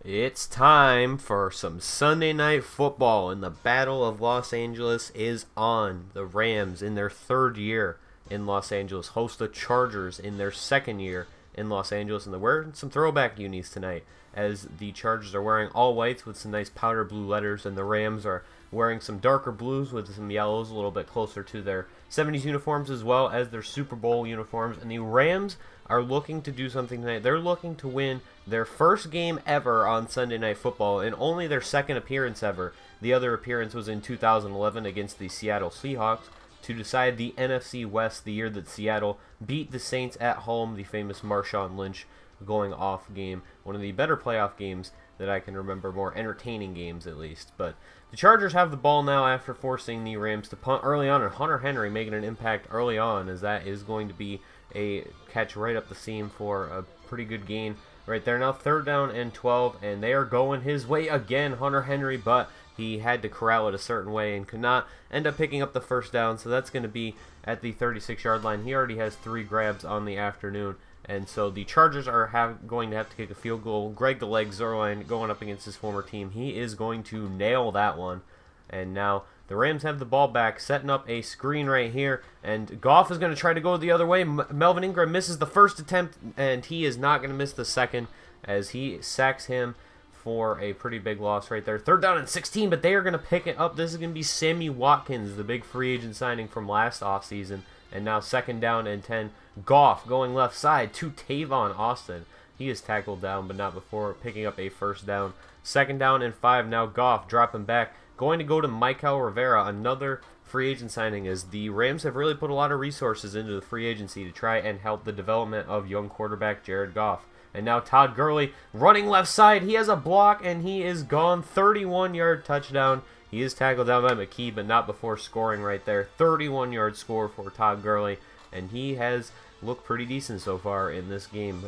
It's time for some Sunday Night Football, and the Battle of Los Angeles is on. The Rams, in their third year in Los Angeles, host the Chargers in their second year in Los Angeles, and they're wearing some throwback unis tonight, as the Chargers are wearing all whites with some nice powder blue letters, and the Rams are wearing some darker blues with some yellows, a little bit closer to their 70s uniforms as well as their Super Bowl uniforms. And the Rams are looking to do something tonight. They're looking to win their first game ever on Sunday Night Football and only their second appearance ever. The other appearance was in 2011 against the Seattle Seahawks to decide the NFC West, the year that Seattle beat the Saints at home, the famous Marshawn Lynch going off game, one of the better playoff games that I can remember, more entertaining games at least. But the Chargers have the ball now after forcing the Rams to punt early on, and Hunter Henry making an impact early on, as that is going to be a catch right up the seam for a pretty good gain right there. Now 3rd down and 12, and they are going his way again, Hunter Henry, but he had to corral it a certain way and could not end up picking up the first down, so that's going to be at the 36-yard line. He already has 3 grabs on the afternoon, and so the Chargers are going to have to kick a field goal. Greg the Leg Zuerlein going up against his former team. He is going to nail that one. And now the Rams have the ball back, setting up a screen right here. And Goff is going to try to go the other way. Melvin Ingram misses the first attempt, and he is not going to miss the second, as he sacks him for a pretty big loss right there. 3rd down and 16, but they are going to pick it up. This is going to be Sammy Watkins, the big free agent signing from last offseason. And now 2nd down and 10. Goff going left side to Tavon Austin. He is tackled down, but not before picking up a first down. 2nd down and 5. Now Goff dropping back. Going to go to Michael Rivera, another free agent signing, as the Rams have really put a lot of resources into the free agency to try and help the development of young quarterback Jared Goff. And now Todd Gurley running left side. He has a block, and he is gone. 31-yard touchdown. He is tackled down by McKee, but not before scoring right there. 31-yard score for Todd Gurley, and he has looked pretty decent so far in this game,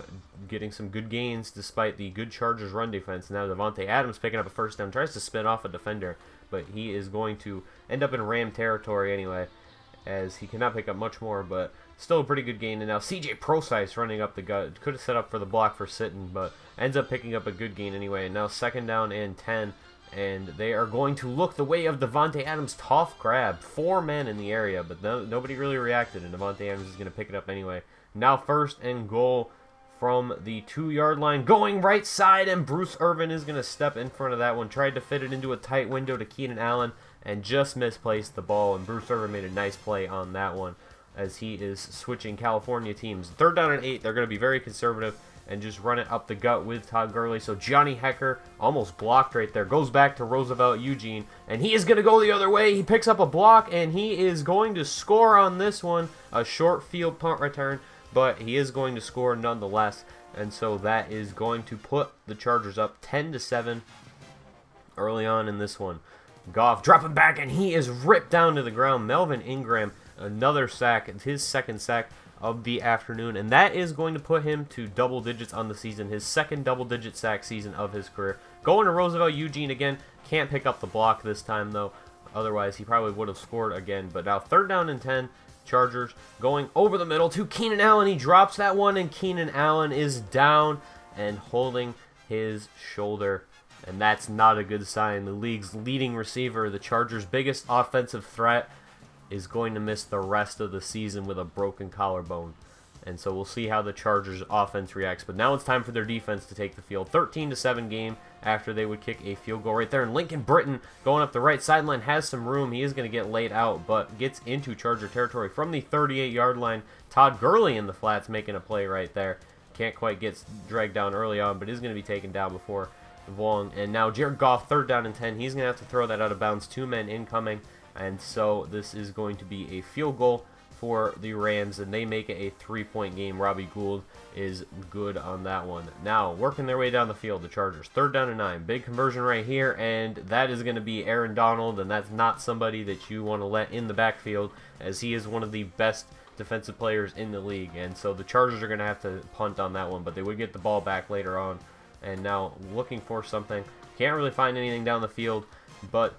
getting some good gains despite the good Chargers run defense. Now Devontae Adams picking up a first down, tries to spin off a defender, but he is going to end up in Ram territory anyway, as he cannot pick up much more, but still a pretty good gain. And now CJ Prosise running up the gut. Could have set up for the block for Sitton, but ends up picking up a good gain anyway. And now 2nd down and 10, and they are going to look the way of Devontae Adams. Tough grab. 4 men in the area, but nobody really reacted, and Devontae Adams is going to pick it up anyway. Now 1st and goal from the 2-yard line, going right side, and Bruce Irvin is going to step in front of that one. Tried to fit it into a tight window to Keenan Allen and just misplaced the ball, and Bruce Irvin made a nice play on that one, as he is switching California teams. 3rd down and 8, they're going to be very conservative and just run it up the gut with Todd Gurley. So Johnny Hecker almost blocked right there. Goes back to Roosevelt Eugene, and he is going to go the other way. He picks up a block, and he is going to score on this one. A short field punt return, but he is going to score nonetheless. And so that is going to put the Chargers up 10-7 early on in this one. Goff dropping back, and he is ripped down to the ground. Melvin Ingram, another sack. It's his 2nd sack of the afternoon, and that is going to put him to double digits on the season, his 2nd double-digit sack season of his career. Going to Roosevelt Eugene again, can't pick up the block this time though, otherwise he probably would have scored again. But now 3rd down and 10, Chargers going over the middle to Keenan Allen. He drops that one, and Keenan Allen is down and holding his shoulder, and that's not a good sign. The league's leading receiver, the Chargers' biggest offensive threat, is going to miss the rest of the season with a broken collarbone. And so we'll see how the Chargers offense reacts. But now it's time for their defense to take the field. 13-7 game after they would kick a field goal right there. And Lincoln Britton going up the right sideline has some room. He is going to get laid out, but gets into Charger territory from the 38-yard line. Todd Gurley in the flats making a play right there. Can't quite get dragged down early on, but is going to be taken down before long. And now Jared Goff, 3rd down and 10. He's going to have to throw that out of bounds. 2 men incoming. And so this is going to be a field goal for the Rams, and they make it a 3-point game. Robbie Gould is good on that one. Now, working their way down the field, the Chargers. 3rd down and 9. Big conversion right here, and that is going to be Aaron Donald, and that's not somebody that you want to let in the backfield, as he is one of the best defensive players in the league. And so the Chargers are going to have to punt on that one, but they would get the ball back later on. And now looking for something. Can't really find anything down the field, but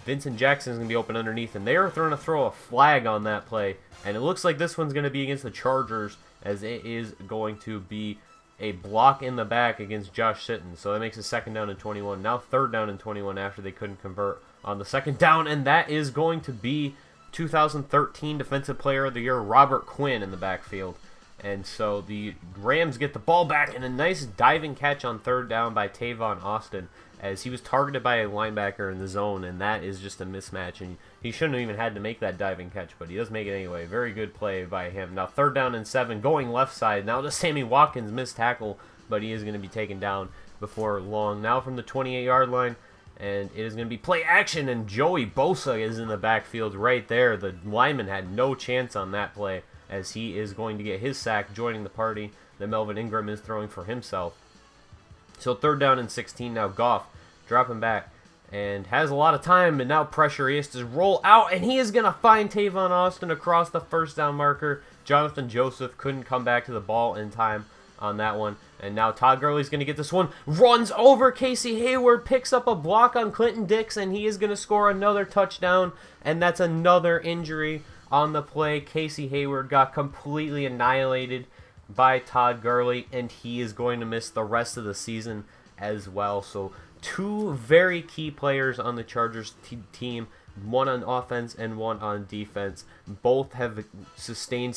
Vincent Jackson is going to be open underneath, and they are going to throw a flag on that play. And it looks like this one's going to be against the Chargers, as it is going to be a block in the back against Josh Sitton. So that makes it 2nd down and 21. Now 3rd down and 21 after they couldn't convert on the 2nd down. And that is going to be 2013 Defensive Player of the Year, Robert Quinn, in the backfield. And so the Rams get the ball back, and a nice diving catch on 3rd down by Tavon Austin, as he was targeted by a linebacker in the zone, and that is just a mismatch. And he shouldn't have even had to make that diving catch, but he does make it anyway. Very good play by him. Now 3rd down and 7, going left side. Now to Sammy Watkins, missed tackle, but he is going to be taken down before long. Now from the 28-yard line, and it is going to be play action, and Joey Bosa is in the backfield right there. The lineman had no chance on that play, as he is going to get his sack, joining the party that Melvin Ingram is throwing for himself. So 3rd down and 16 now. Goff dropping back and has a lot of time, and now pressure. He has to roll out, and he is going to find Tavon Austin across the 1st down marker. Jonathan Joseph couldn't come back to the ball in time on that one. And now Todd Gurley's going to get this one. Runs over Casey Hayward, picks up a block on Clinton Dix, and he is going to score another touchdown. And that's another injury on the play. Casey Hayward got completely annihilated by Todd Gurley, and he is going to miss the rest of the season as well. So 2 very key players on the Chargers team, one on offense and one on defense. Both have sustained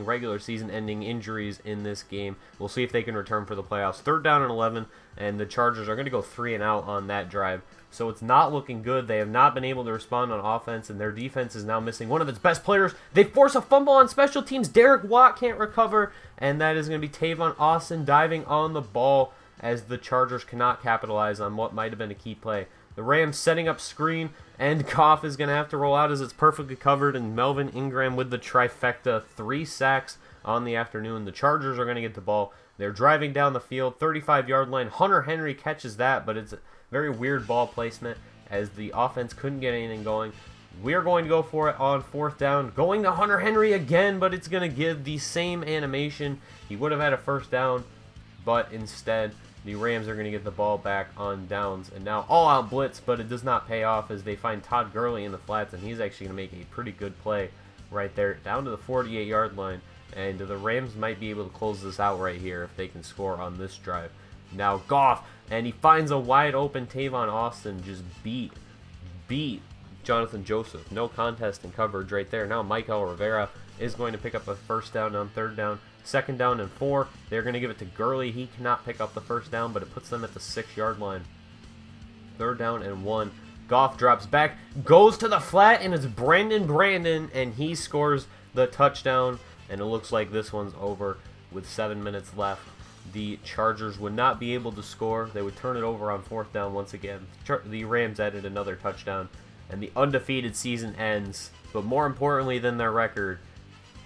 regular season-ending injuries in this game. We'll see if they can return for the playoffs. 3rd down and 11, and the Chargers are going to go 3 and out on that drive. So it's not looking good. They have not been able to respond on offense, and their defense is now missing one of its best players. They force a fumble on special teams. Derek Watt can't recover, and that is going to be Tavon Austin diving on the ball, as the Chargers cannot capitalize on what might have been a key play. The Rams setting up screen, and Goff is going to have to roll out as it's perfectly covered, and Melvin Ingram with the trifecta, 3 sacks on the afternoon. The Chargers are going to get the ball. They're driving down the field, 35-yard line. Hunter Henry catches that, but it's a very weird ball placement, as the offense couldn't get anything going. We're going to go for it on 4th down. Going to Hunter Henry again, but it's going to give the same animation. He would have had a 1st down, but instead the Rams are going to get the ball back on downs. And now all-out blitz, but it does not pay off, as they find Todd Gurley in the flats, and he's actually going to make a pretty good play right there down to the 48-yard line. And the Rams might be able to close this out right here if they can score on this drive. Now Goff, and he finds a wide-open Tavon Austin, just beat Jonathan Joseph. No contest in coverage right there. Now Michael Rivera is going to pick up a 1st down on 3rd down. 2nd down and 4. They're going to give it to Gurley. He cannot pick up the 1st down, but it puts them at the 6-yard line. 3rd down and 1. Goff drops back, goes to the flat, and it's Brandon, and he scores the touchdown. And it looks like this one's over with 7 minutes left. The Chargers would not be able to score. They would turn it over on 4th down once again. The Rams added another touchdown, and the undefeated season ends. But more importantly than their record,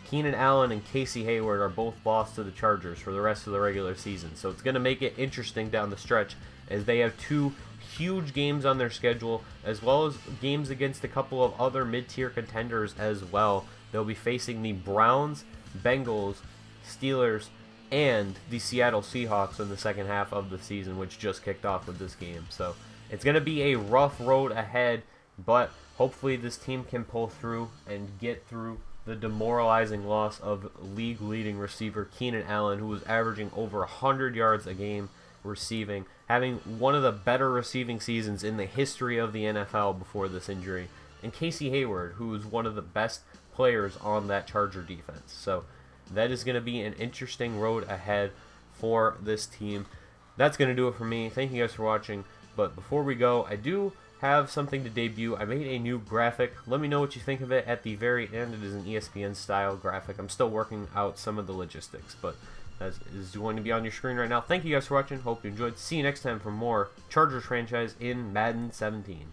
Keenan Allen and Casey Hayward are both lost to the Chargers for the rest of the regular season. So it's going to make it interesting down the stretch, as they have 2 huge games on their schedule, as well as games against a couple of other mid-tier contenders as well. They'll be facing the Browns, Bengals, Steelers, and the Seattle Seahawks in the second half of the season, which just kicked off with this game. So it's going to be a rough road ahead, but hopefully this team can pull through and get through the demoralizing loss of league-leading receiver Keenan Allen, who was averaging over 100 yards a game receiving, having one of the better receiving seasons in the history of the NFL before this injury, and Casey Hayward, who is one of the best players on that Charger defense. So that is going to be an interesting road ahead for this team. That's going to do it for me. Thank you guys for watching. But before we go, I do have something to debut. I made a new graphic. Let me know what you think of it at the very end. It is an ESPN style graphic. I'm still working out some of the logistics, but that is going to be on your screen right now. Thank you guys for watching. Hope you enjoyed. See you next time for more Chargers franchise in Madden 17.